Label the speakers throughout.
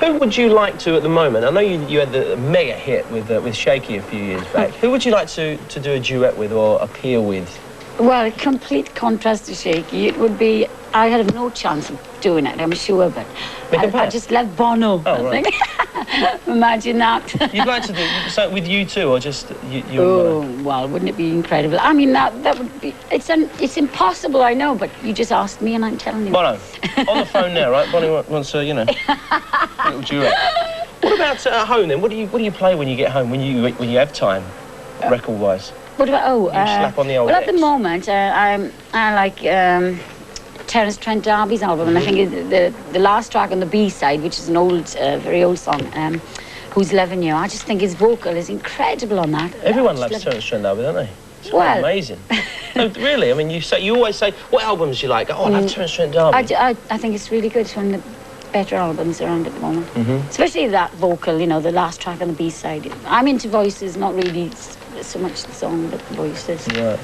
Speaker 1: Who would you like to, at the moment, I know you had the mega hit with Shaky a few years back. Who would you like to do a duet with or appear with?
Speaker 2: Well, a complete contrast to Shaky, it would be, I had no chance of doing it, I'm sure, but I just love Bono.
Speaker 1: Oh, right.
Speaker 2: Imagine that.
Speaker 1: You'd like to do so with you too, or just you
Speaker 2: Oh, well, wouldn't it be incredible? I mean, that would be, it's impossible, I know, but you just asked me and I'm telling you.
Speaker 1: Bono, on the phone now, right? Bono wants a, you know, little duet. What about at home then? What do you play when you get home, when you have time, record-wise?
Speaker 2: What about,
Speaker 1: you slap on the old
Speaker 2: well, at the moment, I like Terence Trent D'Arby's album, and I think the last track on the B-side, which is an old, very old song, Who's Loving You, I just think his vocal is incredible on that.
Speaker 1: Everyone loves Terence Trent D'Arby, don't they? It's amazing. No, really, I mean, you always say, what albums do you like? Oh, I love Terence Trent D'Arby.
Speaker 2: I think it's really good. It's one of the better albums around at the moment. Especially that vocal, you know, the last track on the B-side. I'm into voices, not really so much the song, but the voices.
Speaker 1: Right.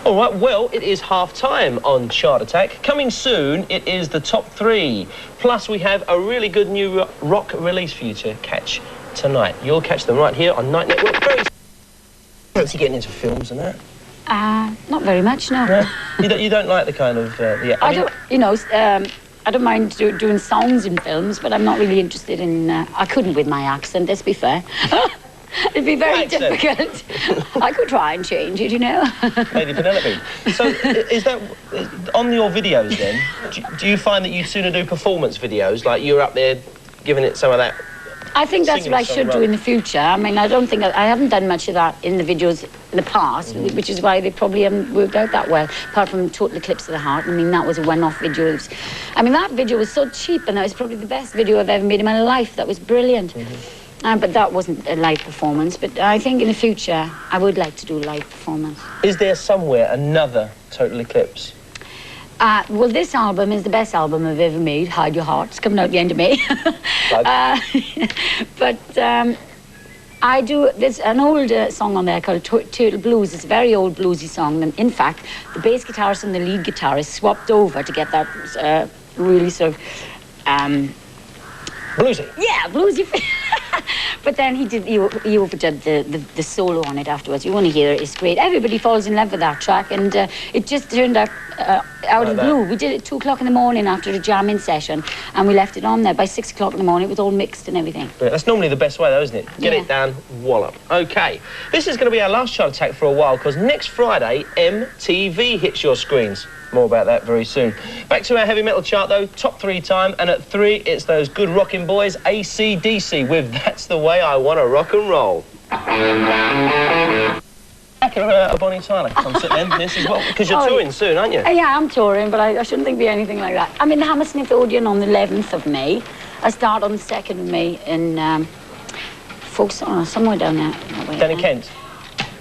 Speaker 1: All right, well, it is half-time on Chart Attack. Coming soon, it is the top 3. Plus, we have a really good new rock release for you to catch tonight. You'll catch them right here on Night Network. Very fancy getting into films and that?
Speaker 2: Not very much, no.
Speaker 1: No? You don't like the kind of... I
Speaker 2: don't, you know, I don't mind doing songs in films, but I'm not really interested in... I couldn't with my accent, let's be fair. It'd be very difficult. I could try and change it, you know.
Speaker 1: Lady Penelope. So, is that... On your videos, then, do you find that you sooner do performance videos, like you're up there giving it some of that...
Speaker 2: I think that's what I should do in the future. I mean, I don't think... I haven't done much of that in the videos in the past, which is why they probably haven't worked out that well, apart from Total Eclipse of the Heart. I mean, that was a one-off video. I mean, that video was so cheap, and that was probably the best video I've ever made in my life. That was brilliant. But that wasn't a live performance. But I think in the future, I would like to do a live performance.
Speaker 1: Is there somewhere another Total Eclipse?
Speaker 2: Well, this album is the best album I've ever made, Hide Your Heart. It's coming out at the end of May. There's an old song on there called Turtle Blues. It's a very old bluesy song. And in fact, the bass guitarist and the lead guitarist swapped over to get that really sort of...
Speaker 1: bluesy?
Speaker 2: Yeah, bluesy. But then he overdubbed the solo on it afterwards. You want to hear it, it's great. Everybody falls in love with that track, and it just turned out out of the blue. We did it at 2 o'clock in the morning after a jamming session, and we left it on there. By 6 o'clock in the morning, it was all mixed and everything.
Speaker 1: That's normally the best way, though, isn't it? Get it down, wallop. OK, this is going to be our last Chart Attack for a while, because next Friday, MTV hits your screens. More about that very soon. Back to our heavy metal chart, though. Top 3 time, and at 3, it's those good rocking boys, AC/DC, with That's the Way I Want to Rock and Roll. Back at Bonnie Tyler concert then, this is what, because you're touring soon, aren't you?
Speaker 2: Yeah, I'm touring, but I shouldn't think it'd be anything like that. I'm in the Hammersmith Odeon on the 11th of May. I start on the 2nd of May in Folkestone, somewhere down there.
Speaker 1: Down in Kent?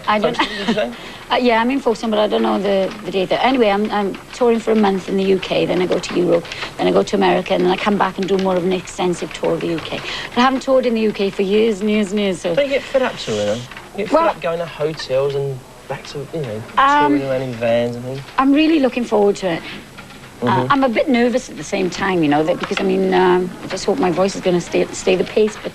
Speaker 2: I don't know.
Speaker 1: Did you say?
Speaker 2: Yeah, I'm in Folkestone, but I don't know the date there. Anyway, I'm touring for a month in the UK, then I go to Europe, then I go to America, and then I come back and do more of an extensive tour of the UK. But I haven't toured in the UK for years and years and years, so...
Speaker 1: Don't you get fed up touring them? You get fed up going to hotels and back to, you know, touring around in vans and things? I'm
Speaker 2: really looking forward to it. I'm a bit nervous at the same time, you know, because, I mean, I just hope my voice is going to stay the pace, but...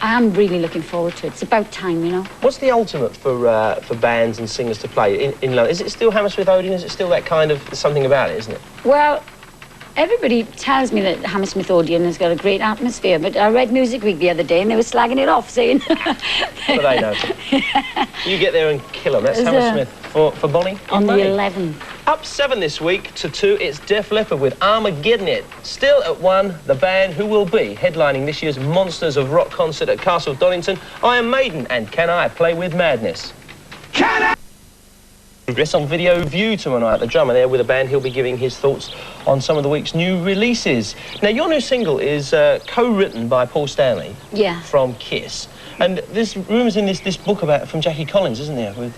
Speaker 2: I am really looking forward to it. It's about time, you know. What's
Speaker 1: the ultimate for bands and singers to play in London? Is it still Hammersmith Odeon? Is it still that kind of something about it, isn't it?
Speaker 2: Well, everybody tells me that Hammersmith Odeon has got a great atmosphere, but I read Music Week the other day and they were slagging it off, saying...
Speaker 1: What do they know? You get there and kill them. That's Hammersmith for Bonnie.
Speaker 2: On the 11th.
Speaker 1: Up 7 this week to 2, it's Def Leppard with Armageddon It. Still at 1, the band who will be headlining this year's Monsters of Rock concert at Castle Donington, Iron Maiden and Can I Play With Madness? Can I? Progress on Video View tomorrow. The drummer there with a band, he'll be giving his thoughts on some of the week's new releases. Now, your new single is co-written by Paul Stanley.
Speaker 2: Yeah.
Speaker 1: From Kiss. And there's rumours in this book from Jackie Collins, isn't there? With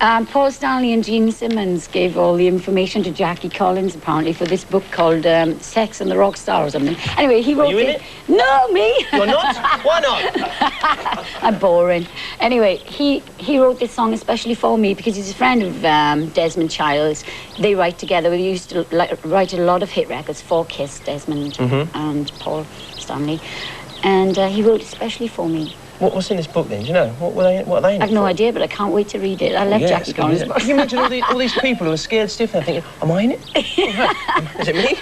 Speaker 2: Paul Stanley and Gene Simmons gave all the information to Jackie Collins, apparently, for this book called Sex and the Rock Star or something. Anyway, he wrote
Speaker 1: you in it?
Speaker 2: No, me.
Speaker 1: You're not? Why not?
Speaker 2: I'm boring. Anyway, he wrote this song especially for me because he's a friend of Desmond Childs. They write together. We used to write a lot of hit records for Kiss, Desmond and Paul Stanley. And he wrote especially for me.
Speaker 1: What's in this book then? Do you know? What are they in
Speaker 2: I've
Speaker 1: it
Speaker 2: no
Speaker 1: for?
Speaker 2: idea, but I can't wait to read it. I love Jackie Collins' book.
Speaker 1: Can you imagine all these people who are scared stiff and thinking, am I in it? Is it me?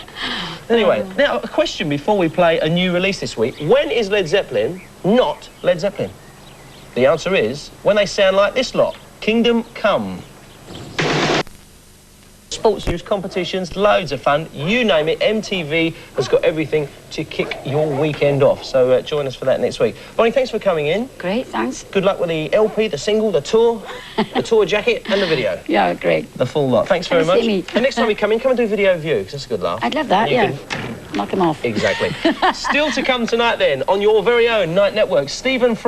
Speaker 1: Anyway, now a question before we play a new release this week. When is Led Zeppelin not Led Zeppelin? The answer is when they sound like this lot. Kingdom Come. Sports news, competitions, loads of fun, you name it. MTV has got everything to kick your weekend off. So join us for that next week. Bonnie, thanks for coming in.
Speaker 2: Great, thanks.
Speaker 1: Good luck with the LP, the single, the tour jacket and the video.
Speaker 2: Yeah, great.
Speaker 1: The full lot. Thanks very
Speaker 2: Come
Speaker 1: much.
Speaker 2: see me.
Speaker 1: And next time you come in, come and do video view, because that's a good laugh.
Speaker 2: I'd love that,
Speaker 1: And you
Speaker 2: yeah.
Speaker 1: can-
Speaker 2: Knock him off.
Speaker 1: Exactly. Still to come tonight then, on your very own Night Network, Stephen Fry.